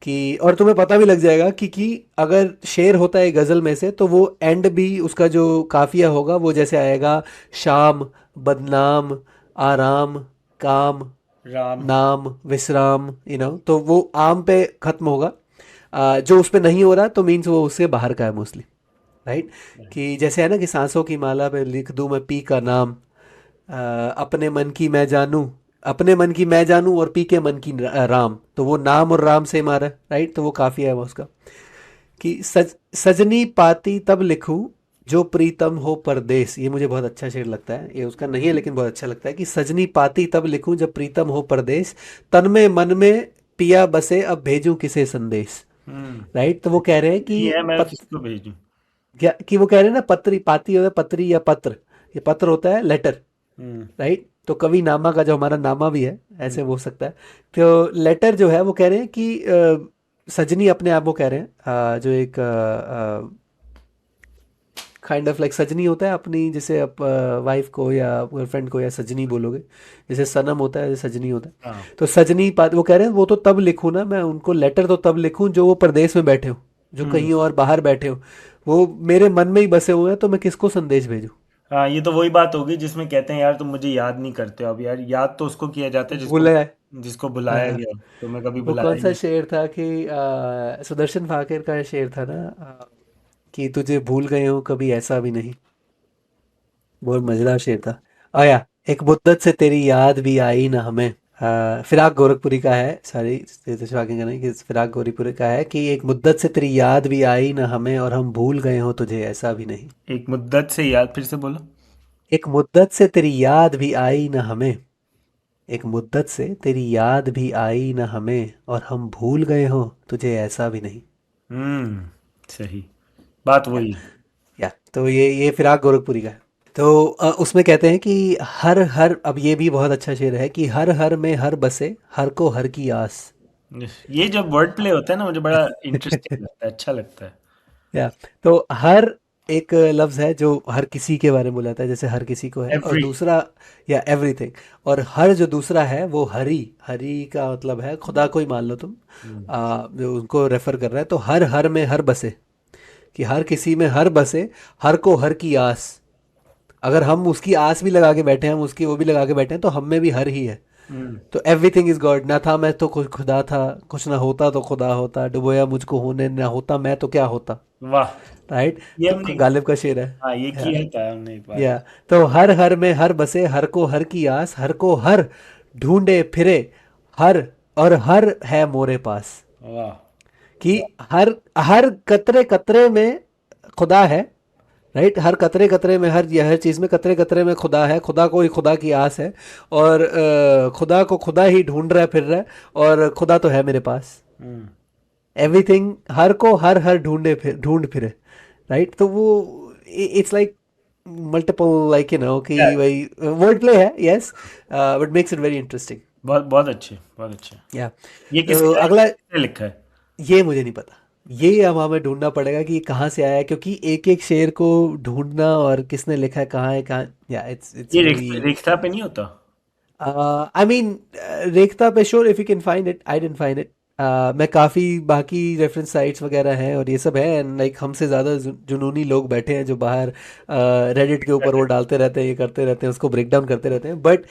कि और तुम्हें पता भी लग जाएगा कि अगर शेर होता है गज़ल में से, तो वो एंड भी उसका जो काफिया होगा वो जैसे आएगा, शाम, बदनाम, आराम, काम, राम। नाम, विश्राम, तो वो आम पे खत्म होगा। जो उस पे नहीं हो रहा तो मीन्स वो उससे बाहर का है मोस्टली। राइट, कि जैसे है ना कि सांसों की माला पे लिख दूं मैं पी का नाम, अपने मन की मैं जानूं अपने मन की मैं जानूं और पी के मन की राम, तो वो नाम और राम सेम आ रहा है, राइट, तो वो काफी है वो उसका कि सजनी पाती तब लिखूं जो प्रीतम हो परदेस। ये मुझे बहुत अच्छा शेर लगता है, ये उसका नहीं है लेकिन बहुत अच्छा लगता है कि सजनी पाती तब लिखूं जब प्रीतम हो परदेस, तन में मन में पिया बसे अब भेजूं किसे संदेश। हम्म। राइट, तो वो कह रहे हैं कि नहीं है, मैं किसको भेजूं? कि वो कह रहे हैं ना, पत्री पाती होता है पत्री या पत्र, ये पत्र होता है लेटर, हम्म। राइट, तो कवि नामा का जो हमारा नामा भी है हम्म। ऐसे हो सकता है। तो लेटर जो है वो कह रहे हैं कि सजनी अपने आप, वो कह रहे हैं जो एक काइंड ऑफ लाइक सजनी होता है अपनी, जैसे आप वाइफ को या गर्लफ्रेंड को या सजनी बोलोगे, जैसे सनम होता है जैसे सजनी होता है। हाँ। तो सजनी वो कह रहे हैं वो तो तब लिखूँ ना मैं उनको लेटर, तो तब लिखूँ जो वो परदेश में बैठे हो, जो हम्म। कहीं और बाहर बैठे हो, वो मेरे मन में ही बसे हुए हैं, तो मैं किसको संदेश भेजूं। हाँ, ये तो वही बात होगी जिसमें कहते हैं यार तुम मुझे याद नहीं करते हो। अब यार याद तो उसको किया जाता है जिसको भूला है। जिसको हाँ बुलाया हाँ। गया हो। तो मैं कभी वो बुलाया कौन ही सा नहीं। शेर था कि सुदर्शन फाकिर का शेर था ना, कि तुझे भूल गए हो कभी ऐसा भी नहीं। बहुत मजेदार शेर था। आया, एक मुद्दत से तेरी याद भी आई ना हमें। फिराक गोरखपुरी का है, सारी फाकिर का नहीं, कि फिराक गोरखपुरी का है कि एक मुद्दत से तेरी याद भी आई ना हमें और हम भूल गए हो तुझे ऐसा भी नहीं। एक मुद्दत से याद, फिर से बोलो। एक मुद्दत से तेरी याद भी आई ना हमें, एक मुद्दत से तेरी याद भी आई न हमें और हम भूल गए हो तुझे ऐसा भी नहीं। सही बात या वही। या तो ये फिराक गोरखपुरी का है। तो उसमें कहते हैं कि हर हर, अब ये भी बहुत अच्छा शेर है कि हर हर में हर बसे हर को हर की आस। ये जब वर्ड प्ले होता है ना, मुझे बड़ा इंटरेस्टिंग लगता है, अच्छा लगता है। या तो हर एक लफ्ज है जो हर किसी के बारे में बोलाता है, जैसे हर किसी को है, और एवरी। दूसरा या एवरीथिंग, और हर जो दूसरा है वो हरी, हरी का मतलब है खुदा को ही मान लो तुम, जो उनको रेफर कर रहा है। तो हर हर में हर बसे, कि हर किसी में हर बसे, हर को हर की आस। अगर हम उसकी आस भी लगा के बैठे हैं, हम उसकी वो भी लगा के बैठे हैं, तो हम में भी हर ही है। हम्म। तो एवरीथिंग इज गॉड, ना था मैं तो कुछ खुदा था, कुछ ना होता तो खुदा होता, डुबोया मुझको होने, ना होता मैं तो क्या होता। वाह। राइट, ये तो हमने, गालिब का शेर है। हाँ ये या किया था हमने एक बार। या तो हर हर में हर बसे हर को हर की आस, हर को हर ढूंढे फिरे हर, और हर है मोरे पास। वाह। कि हर हर कतरे कतरे में खुदा है, राइट, हर कतरे कतरे में, हर चीज़ में कतरे कतरे में खुदा है, खुदा को ही खुदा की आस है, और खुदा को खुदा ही ढूंढ रहा है फिर रहा है, और खुदा तो है मेरे पास। हम्म। एवरीथिंग, हर को हर हर ढूंढ फिरे, राइट, तो वो इट्स लाइक मल्टीपल, लाइक कि भाई वर्ड प्ले है, yes, but makes it very interesting. बहुत बहुत अच्छे, बहुत अच्छे। या ये तो किसका है, अगला, किसने लिखा है? ये मुझे नहीं पता, ये अब हमें ढूंढना पड़ेगा कि ये कहाँ से आया है, क्योंकि एक एक शेर को ढूंढना और किसने लिखा है कहाँ है कहाँ, या इट्स ये वेरी, रेखता पे नहीं होता? आई मीन रेखता पे sure, if you can find it, I dent find it. मैं काफ़ी बाकी रेफरेंस साइट्स वगैरह हैं और ये सब है, एंड लाइक हमसे ज़्यादा जुनूनी लोग बैठे हैं जो बाहर रेडिट के ऊपर वो डालते रहते हैं, ये करते रहते हैं, उसको ब्रेक डाउन करते रहते हैं, but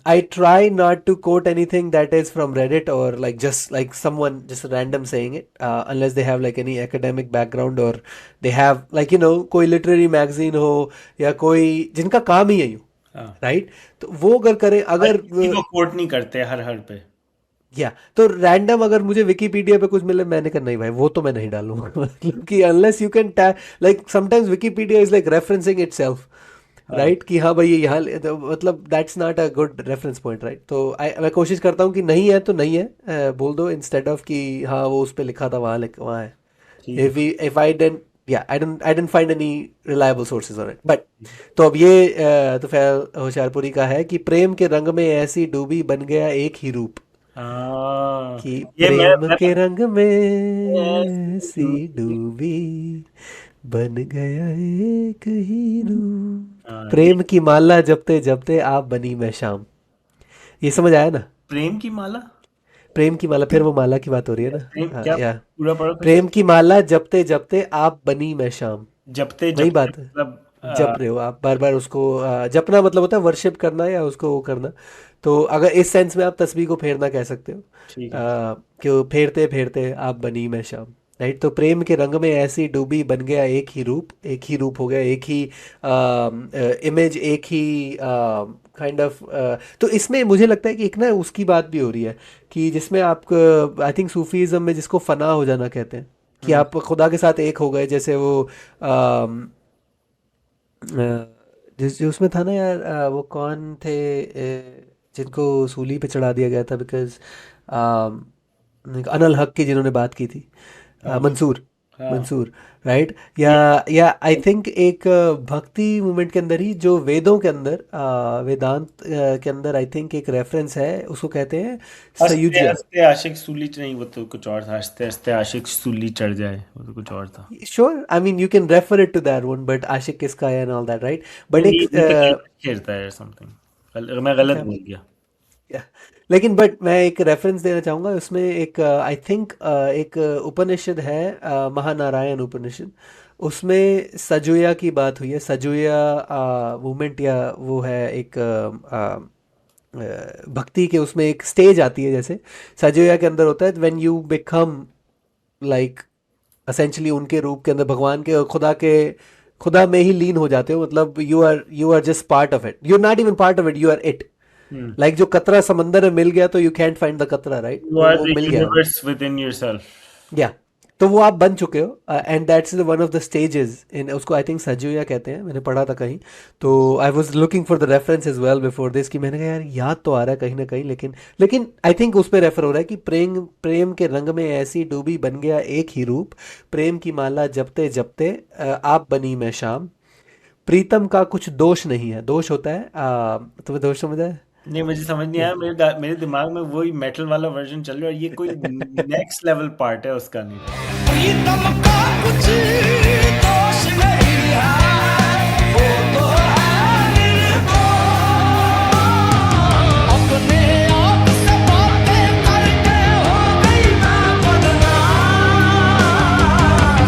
I try not to quote anything that is from Reddit और like just like someone just random saying it, unless they have like any academic background, और दे हैव लाइक कोई लिटरेरी मैगजीन हो या कोई जिनका काम ही यही हो, हाँ। राइट, तो वो अगर करें, हर अगर किसी को कोट नहीं करते हर हर पे। या तो रैंडम अगर मुझे विकीपीडिया पे कुछ मिले, मैंने कहा नहीं भाई वो तो मैं नहीं डालूंगा मतलब कि unless you can like sometimes Wikipedia is like referencing itself, हाँ। राइट, कि हाँ भाई ये यहाँ तो मतलब that's not a good reference point, right, तो मैं कोशिश करता हूँ कि नहीं है तो नहीं है, बोल दो इंस्टेड ऑफ कि हाँ वो उस पर लिखा था वहाँ वहाँ है। ठीक है। if I didn't, yeah, I didn't find any reliable sources on it, but तो अब ये तुफैल होशियारपुरी का है कि प्रेम के रंग में ऐसी डूबी बन गया एक ही रूप, हाँ, कि ये प्रेम मैं के रंग में ऐसी ऐसी डूबी। डूबी बन गया एक ही रूप, हाँ, ये प्रेम की माला जपते जपते आप बनी मैं शाम। ये समझ आया ना, प्रेम की माला। प्रेम की माला, फिर वो माला की बात हो रही है ना, प्रेम हाँ क्या? या पूरा पढ़ो फिर से। प्रेम की माला जपते जपते आप बनी मैं शाम, जपते वही जपते बात है। मतलब जप रहे हो आप बार बार उसको, जपना मतलब होता है वर्शिप करना या उसको वो करना, तो अगर इस सेंस में आप तस्बीह को फेरना कह सकते हो, ठीक है। कि फेरते फेरते आप बनी मैं शाम, राइट, तो प्रेम के रंग में ऐसी डूबी बन गया एक ही रूप हो गया, एक ही इमेज, एक ही काइंड ऑफ तो इसमें मुझे लगता है कि एक ना उसकी बात भी हो रही है कि जिसमें आप आई थिंक सूफीज़्म में जिसको फना हो जाना कहते हैं कि हम्म। आप खुदा के साथ एक हो गए, जैसे वो जिस जो उसमें था ना यार, वो कौन थे जिनको सूली पे चढ़ा दिया गया था बिकॉज अनल हक की जिन्होंने बात की थी, हाँ मंसूर, हाँ मंसूर, राइट? या आई थिंक एक भक्ति मूवमेंट के अंदर ही जो वेदों के अंदर वेदांत के अंदर आई थिंक एक रेफरेंस है, उसको कहते हैं हंसते सयुज्य। हंसते आशिक सूली नहीं, वो तो कुछ और था। हंसते हंसते आशिक सूली चढ़ जाए, वो तो कुछ और था। Sure, I mean you can refer it to that one, but आशिक किसका है एंड ऑल दैट, राइट? नहीं बट एक नहीं, वो तो क्रिकेट खेलता है समथिंग, मैं गलत क्या, बोल गया। या लेकिन बट मैं एक रेफरेंस देना चाहूँगा उसमें, एक आई थिंक एक उपनिषद है, महानारायण उपनिषद, उसमें सजुया की बात हुई है। सजुया मूवमेंट या वो है एक भक्ति के, उसमें एक स्टेज आती है जैसे सजुया के अंदर होता है, when you become like essentially उनके रूप के अंदर, भगवान के और खुदा में ही लीन हो जाते हो, मतलब you are just part of it, you are not even part of it, you are it. Hmm. Like जो कतरा समंदर में मिल गया तो यू कैंट फाइंड द कतरा, राइट? यू तो आर वो द मिल गया हमें, यूनिवर्स विद इन योरसेल्फ। या तो वो आप बन चुके हो, and that's one of the stages in उसको आई थिंक सजुया कहते हैं, मैंने पढ़ा था कहीं। तो I was looking for the reference as well before this, कि मैंने कहा यार याद तो आ रहा है कहीं ना कहीं, लेकिन आई थिंक उस पर रेफर हो रहा है कि प्रेम प्रेम के रंग में ऐसी डूबी बन गया एक ही रूप, प्रेम की माला जपते जपते आप बनी मैं शाम, प्रीतम का कुछ दोष नहीं है। दोष होता है तुम्हें दोष समझ आया? नहीं, मुझे समझ नहीं या आया। मेरे दिमाग में वही मेटल वाला वर्जन चल रहा है, और ये कोई नेक्स्ट लेवल पार्ट है उसका नहीं। प्रीतम का कुछ दोष नहीं है, वो तो है निर्दोष। अपने आप से बातें करके हो गई मैं बदनाम।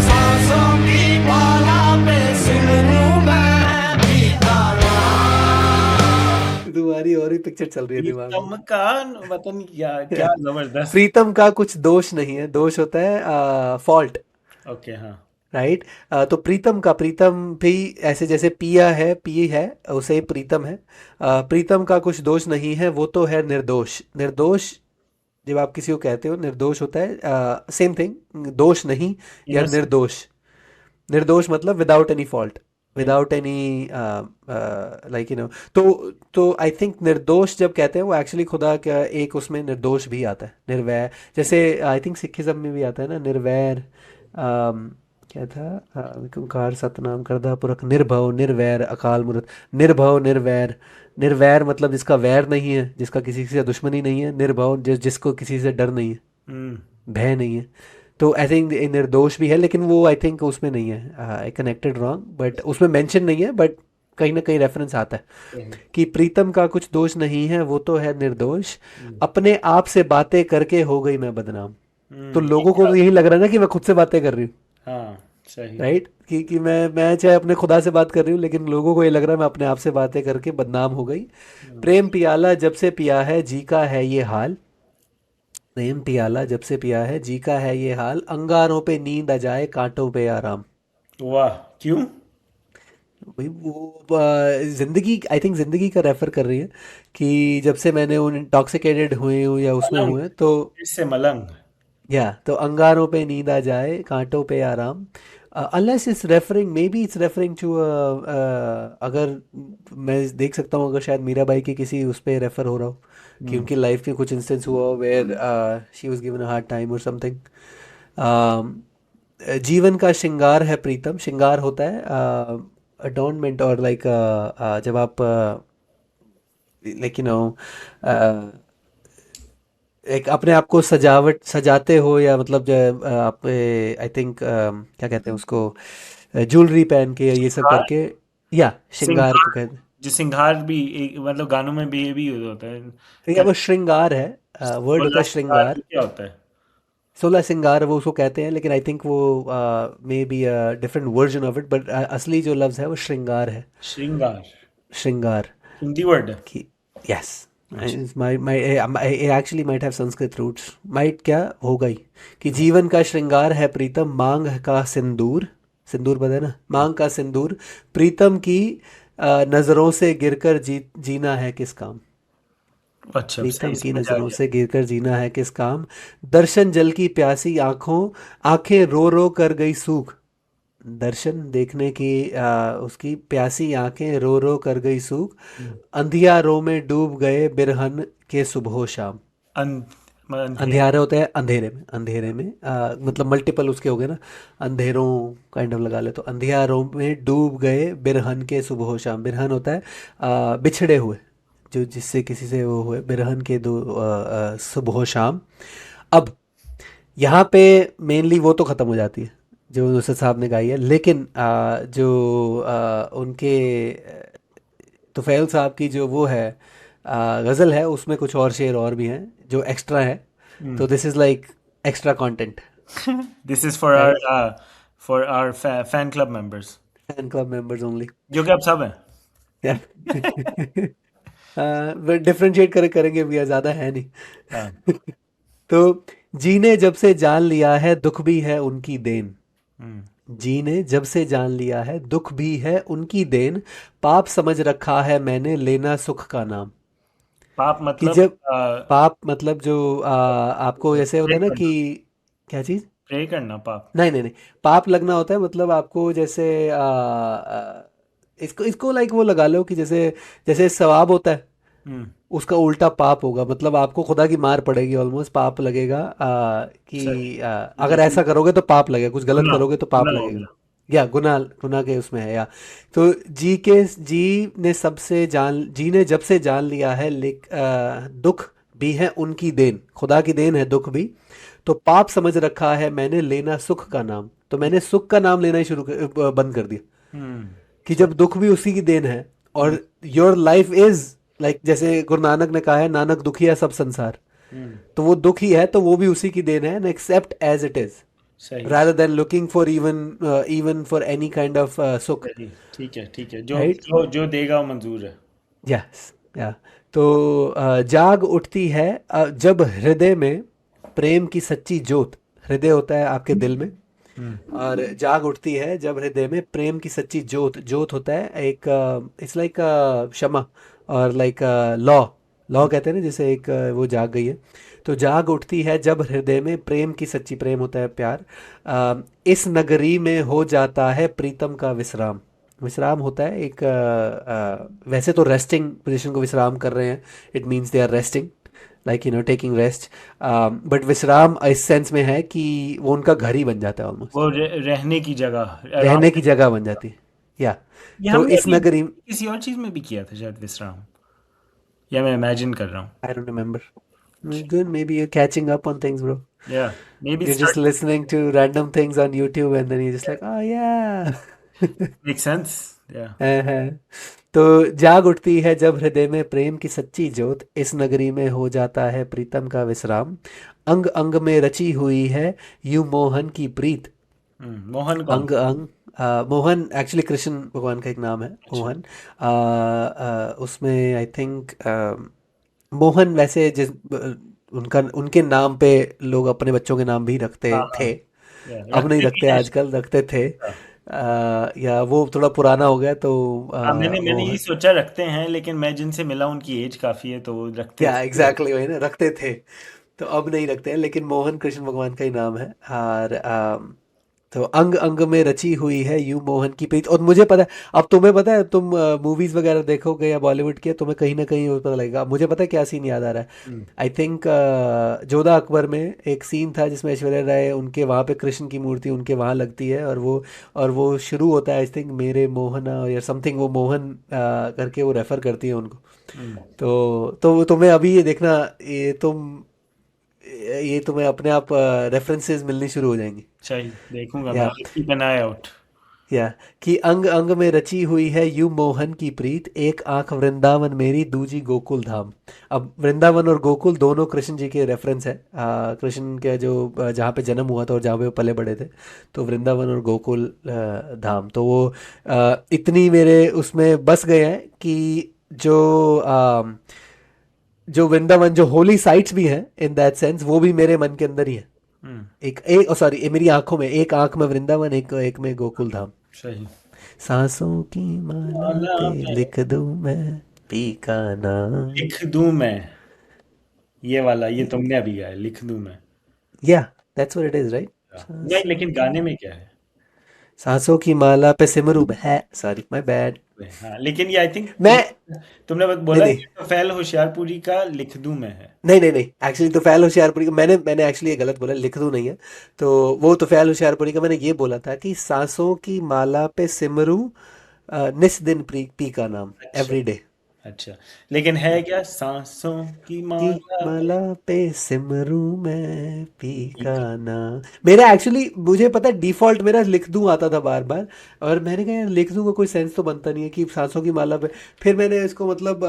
सांसों की माला पे सिमरूं मैं पीता राम। तुम्हारी और ही पिक्चर चल रही है दिमाग में। प्रीतम का पता नहीं क्या क्या जबरदस्त। प्रीतम का कुछ दोष नहीं है, दोष होता है फॉल्ट, ओके हाँ। राइट? तो प्रीतम का, प्रीतम भी ऐसे जैसे पिया है, पी है, उसे प्रीतम है। प्रीतम का कुछ दोष नहीं है, वो तो है निर्दोष। निर्दोष जब आप किसी को कहते हो निर्दोष होता है सेम थिंग, दोष नहीं या इनोसेंट। निर्दोष। निर्दोष मतलब without any fault, without any like तो आई थिंक निर्दोष जब कहते हैं वो एक्चुअली खुदा का एक उसमें निर्दोष भी आता है, निर्वैर। जैसे आई थिंक सिखिज्म में भी आता है ना निर्वैर, क्या था, ओंकार सतनाम करदा पुरख निर्भव निर्वैर अकाल मूर्त। निर्भव निर्वैर, निर्वैर मतलब जिसका वैर नहीं है, जिसका किसी से दुश्मनी नहीं है। निर्भव जिसको किसी से डर नहीं है, हम्म। भय नहीं है। तो आई थिंक निर्दोष भी है, लेकिन वो आई थिंक उसमें नहीं है, आई कनेक्टेड रॉन्ग, बट उसमें मेंशन नहीं है, बट कहीं ना कहीं रेफरेंस आता है सही। कि प्रीतम का कुछ दोष नहीं है, वो तो है निर्दोष, हम्म। अपने आप से बातें करके हो गई मैं बदनाम। तो ये लोगों को क्या? तो यही लग रहा है ना कि मैं खुद से बातें कर रही हूँ, हाँ सही। राइट? कि मैं चाहे अपने खुदा से बात कर रही हूँ, लेकिन लोगों को ये लग रहा है मैं अपने आप से बातें करके बदनाम हो गई। प्रेम पियाला जब से पिया है जी का है ये हाल, प्रेम पियाला जब से पिया है जी का है ये हाल, अंगारों पे नींद आ जाए कांटों पे आराम। वाह, क्यों? भाई वो जिंदगी, आई थिंक जिंदगी का रेफर कर रही है कि जब से मैंने उन इंटॉक्सिकेटेड हुए हूँ या उसमें मलंग, हुए तो, इससे मलंग। या तो अंगारों पे नींद आ जाए कांटों पे आराम। Unless it's referring, maybe it's referring to, अगर मैं देख सकता हूँ अगर शायद मीराबाई के किसी उस पे रेफर हो रहा हो कि उनकी लाइफ में कुछ इंस्टेंस हुआ where she was given a hard time और समथिंग। जीवन का श्रृंगार है प्रीतम, श्रृंगार होता है अडॉर्नमेंट और लाइक जब आप लाइक एक अपने आप को सजावट सजाते हो, या मतलब जो आप आई थिंक क्या कहते हैं उसको, ज्वेलरी पहन के ये सब सिंगार। करके, या श्रृंगार को सिंगार, कहते जो सिंगार भी एक मतलब गानों में भी ये भी यूज होता है। हैं, या क्या? वो श्रृंगार है, वर्ड होता सोलह है सिंगार श्रृंगार। भी क्या होता है? 16 श्रृंगार वो उसको कहते हैं, लेकिन आई थिंक वो may be a different version of it, but असली जो लफ्ज़ है वो श्रृंगार है। श्रृंगार श्रृंगार हिंदी वर्ड है। की, यस, अच्छा। Actually might have Sanskrit roots, might क्या होगा ही, कि जीवन का श्रृंगार है प्रीतम मांग का सिंदूर, सिंदूर पता है ना, मांग का सिंदूर, प्रीतम की नजरों से गिरकर जीना है किस काम। अच्छा, सही प्रीतम की समझ आ नजरों गया। से गिरकर जीना है किस काम। दर्शन जल की प्यासी आंखें रो रो कर गई सूख। दर्शन देखने की उसकी प्यासी आंखें रो रो कर गई सूख। हम्म। अंधियारों में डूब गए बिरहन के सुबह शाम। अन, अंधेरे। अंधियारे होते हैं अंधेरे में मतलब मल्टीपल उसके हो गए ना। अंधेरों काइंड ऑफ लगा ले तो अंधियारों में डूब गए बिरहन के सुबह शाम। बिरहन होता है बिछड़े हुए, जो जिससे किसी से वो हुए, बिरहन के सुबह शाम। अब यहाँ पे मेनली वो तो ख़त्म हो जाती है जो नुसरत साहब ने गाई है, लेकिन जो उनके तुफैल साहब की जो वो है गज़ल है, उसमें कुछ और शेर और भी हैं जो एक्स्ट्रा है। तो this is like extra content. This is for right, our fan club members, fan club members only. जो कि अब सब हैं। डिफरेंशिएट करेंगे भैया, ज़्यादा है हाँ। नहीं। तो जी ने जब से जान लिया है दुख भी है उनकी देन। हम्म। जी ने जब से जान लिया है दुख भी है उनकी देन। पाप समझ रखा है मैंने लेना सुख का नाम। पाप कि मतलब जब पाप मतलब जो आपको जैसे होता प्रे है ना कि करना, क्या चीज़। प्रे करना पाप। नहीं नहीं नहीं, पाप लगना होता है मतलब आपको जैसे इसको इसको लाइक वो लगा लो कि जैसे जैसे सवाब होता है, हम्म। उसका उल्टा पाप होगा, मतलब आपको खुदा की मार पड़ेगी, ऑलमोस्ट पाप लगेगा सही। कि अगर जैसे ऐसा करोगे तो पाप लगेगा, कुछ गलत गुनाह, करोगे तो पाप गुनाह हो लगेगा। गया। या गुनाह, गुनाह के उसमें है या। तो जी ने जब से जान लिया है दुख भी है उनकी देन, खुदा की देन है दुख भी। तो पाप समझ रखा है मैंने लेना सुख का नाम, तो मैंने सुख का नाम लेना ही बंद कर दिया। हम्म। कि जब दुख भी उसी की देन है और योर लाइफ इज लाइक जैसे गुरु नानक ने कहा है, नानक दुखिया सब संसार। हम्म। तो वो दुख ही है तो वो भी उसी की देन है, and accept as it is सही। rather than looking for even for any kind of सुख। सही। ठीक है, ठीक है, जो राइट, जो जो देगा वो मंजूर है। यस, या। तो जाग उठती है जब हृदय में प्रेम की सच्ची ज्योत। हृदय होता है आपके दिल में, हम्म। और जाग उठती है जब हृदय में प्रेम की सच्ची ज्योत। ज्योत होता है एक, इट्स लाइक क्षमा, और लाइक लॉ। लॉ कहते हैं ना, जैसे एक वो जाग गई है। तो जाग उठती है जब हृदय में प्रेम की सच्ची, प्रेम होता है प्यार, इस नगरी में हो जाता है प्रीतम का विश्राम। विश्राम होता है एक वैसे तो रेस्टिंग पोजीशन को विश्राम कर रहे हैं, it means they are resting, like taking rest. But विश्राम इस सेंस में है कि वो उनका घर ही बन जाता है ऑलमोस्ट, वो रहने की जगह, आराम रहने की करने जगह की बन जगह। जाती है, या। ये तो हमने इस अभी नगरी, किसी और चीज में भी किया था शायद, विश्राम, या मैं इमेजिन कर रहा हूँ। I don't remember. Good, maybe you're catching up on things, bro. या may be You're just start. listening to random things on YouTube and then you're just like, oh yeah. Make sense. या। हाँ। तो जाग उठती है जब हृदय में प्रेम की सच्ची ज्योत, इस नगरी में हो जाता है प्रीतम का विश्राम। अंग अंग में रची हुई है यूं मोहन की प्रीत। मोहन कौन? अंग अंग मोहन एक्चुअली कृष्ण भगवान का एक नाम है, अच्छा। मोहन। उसमें आई थिंक मोहन वैसे उनका उनके नाम पे लोग अपने बच्चों के नाम भी रखते हाँ, हाँ। थे। या अब नहीं रखते भी रखते, हैं आजकल रखते थे। शायद। या वो थोड़ा पुराना हो गया तो हाँ, मैंने यही मोहन। सोचा रखते हैं, लेकिन मैं जिनसे मिला उनकी एज काफी है तो वो रखते या थे। एग्जैक्टली वही ना, रखते थे। तो अब नहीं रखते हैं, लेकिन मोहन कृष्ण भगवान का ही नाम है। और तो अंग अंग में रची हुई है यूं मोहन की प्रीत। और मुझे पता है, अब तुम्हें पता है, तुम मूवीज वगैरह देखोगे या बॉलीवुड के, तुम्हें कहीं ना कहीं वो पता लगेगा। मुझे पता है क्या सीन याद आ रहा है। हम्म। आई थिंक जोधा अकबर में एक सीन था जिसमें ऐश्वर्या राय उनके वहाँ पे कृष्ण की मूर्ति उनके वहाँ लगती है, और वो शुरू होता है आई थिंक मेरे मोहना या समथिंग, वो मोहन करके वो रेफर करती है उनको। हम्म। तो तुम्हें अभी ये देखना, ये तुम्हें अपने आप रेफरेंसेस मिलनी शुरू हो जाएंगी। सही, देखूंगा मैं, या कीप एन आई आउट। या कि अंग अंग में रची हुई है यूं मोहन की प्रीत, एक आंख वृंदावन मेरी दूजी गोकुल धाम। अब वृंदावन और गोकुल दोनों कृष्ण जी के रेफरेंस है। कृष्ण के जो जहाँ पे जन्म हुआ था और जहाँ पे वो पले बड़े थे, तो वृंदावन और गोकुल धाम। तो वो इतनी मेरे उसमें बस गए हैं कि जो वृंदावन, जो होली साइट्स भी हैं इन दैट सेंस, वो भी मेरे मन के अंदर ही है। हम्म। एक एक सॉरी, मेरी आंखों में, एक आंख में वृंदावन, एक एक में गोकुल धाम। सही। सांसों की माला माला पे पे लिख दूं मैं पी का नाम. लिख दूं मैं, ये वाला ये तुमने अभी गाया, लिख दूं मैं। या that's what it is, right? नहीं, सांसों लेकिन की गाने में क्या है? सांसों की माला पे सिमरू है, सॉरी माय बैड. हाँ, लेकिन ये आई थिंक मैं तुमने नहीं बोला नहीं ये तो फैल होशियारपुरी का लिख दूं मैं है। नहीं नहीं नहीं, एक्चुअली तो फ़ैल होशियारपुरी का मैंने एक्चुअली ये गलत बोला, लिख दूं नहीं है. तो वो तो फ़ैल होशियारपुरी का मैंने ये बोला था कि सांसों की माला पे सिमरू निस दिन पी का नाम, अच्छा। Every day. अच्छा, लेकिन है क्या, सांसों की की माला पे माला पे सिमरू मैं पी का लिख। नाम. मेरा एक्चुअली मुझे पता है डिफ़ॉल्ट मेरा लिख दूं आता था बार बार. और मैंने कहा यार लिख दूं का कोई सेंस तो बनता नहीं है कि सांसों की माला पे. फिर मैंने इसको मतलब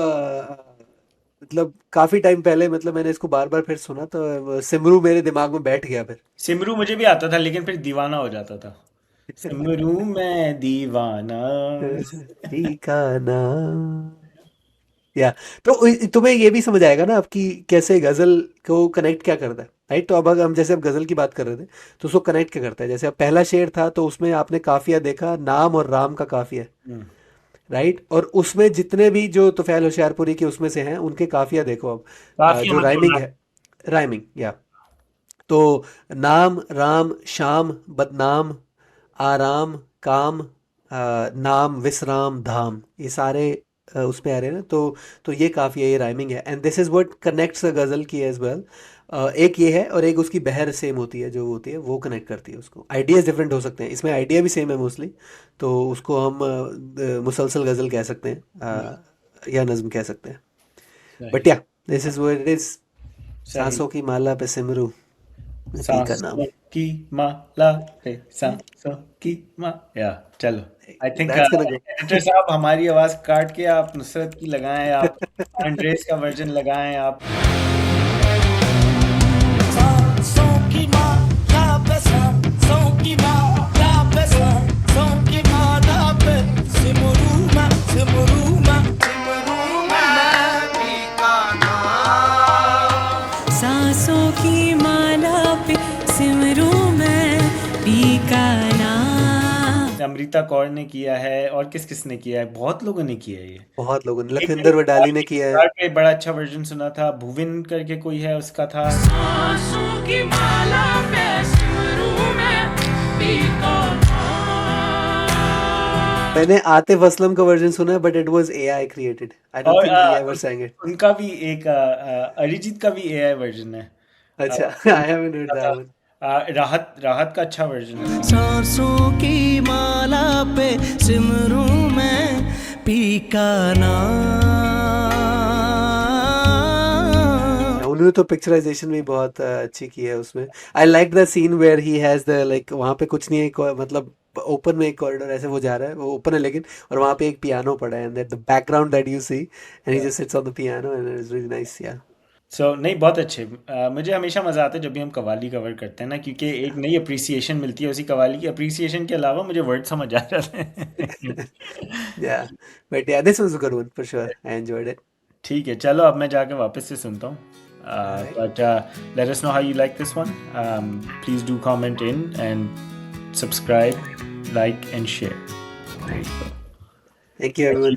काफ़ी टाइम पहले मतलब मैंने इसको बार बार फिर सुना तो सिमरू मेरे दिमाग में बैठ गया फिर. सिमरू मुझे भी आता था, लेकिन फिर दीवाना हो जाता था। सिमरू मैं दीवाना। पी का नाम. या तो तुम्हें ये भी समझ आएगा ना आपकी कैसे गजल को कनेक्ट क्या करता है, राइट? तो अब अगर हम जैसे अब गजल की बात कर रहे थे तो उसको कनेक्ट क्या करता है. जैसे अब पहला शेर था तो उसमें आपने काफिया देखा, नाम और राम का काफिया, हम्म, राइट? और उसमें जितने भी जो तुफैल होशियारपुरी के उसमें से हैं उनके काफिया देखो अब. काफी जो मतलब राइमिंग है, राइमिंग या तो नाम राम शाम बदनाम आराम काम नाम विश्राम धाम, ये सारे उसमें आ रहे हैं ना. तो ये काफ़ी है, ये राइमिंग है and this is what connects the ghazal की एज वेल. एक ये है और एक उसकी बहर सेम होती है, जो होती है वो कनेक्ट करती है उसको. आइडियाज़ डिफरेंट हो सकते हैं, इसमें आइडिया भी सेम है मोस्टली. तो उसको हम मुसलसल गज़ल कह सकते हैं, या नज़्म कह सकते हैं. सही। बट या this is what it is. सही। सांसों की माला पे सिमरू मैं पी का नाम. सांसों की माला पे सांसों की मा या चलो। I think that's gonna go. Editor साहब, हमारी आवाज काट के आप नुसरत की लगाएं, आप एंड्रेस का वर्जन लगाएं आप। सांसों की माला पे सांसों की माला पे सांसों की माला पे सिमरू मैं सिमरू मैं सिमरू मैं पी का नाम. सांसों की माला पे सिमरू मैं पी का नाम. अमृता कौर ने किया है और किस किस ने किया है, बहुत लोगों ने किया है ये। बहुत लोगों ने, एक लखविंदर वडाली ने किया है. का बड़ा अच्छा वर्जन सुना था, भुविन करके कोई है उसका था। सांसों की माला पे सिमरू मैं पी का नाम. मैंने आतिफ असलम का वर्जन सुना है but it was AI created. I don't और think he ever sang it. उनका भी एक अरिजीत का भी एआई वर्जन है। अच्छा, I haven't heard that one. राहत राहत का अच्छा वर्जन है। सांसों की माला पे सिमरू मैं पी का नाम. उन्होंने तो पिक्चराइजेशन भी बहुत अच्छी की है उसमें. I like the scene where he has the like वहाँ पे कुछ नहीं है, मतलब ओपन में एक कॉरिडोर ऐसे वो जा रहा है, वो ओपन है लेकिन, और वहाँ पे एक पियानो पड़ा है and that the background that you see and he just sits on the piano and it is really nice. Yeah so नहीं, बहुत अच्छे। मुझे हमेशा मज़ा आता है जब भी हम कव्वाली कवर करते हैं ना, क्योंकि एक नई अप्रिसिएशन मिलती है उसी कव्वाली की। अप्रिसिएशन के अलावा मुझे वर्ड समझ आ जाते हैं। या बट या this was a good one for sure. I enjoyed it. ठीक है, चलो अब मैं जाके वापस से सुनता हूँ। Alright. But let us know how you like this one. Please do comment in and subscribe, like and share. Thank you everyone.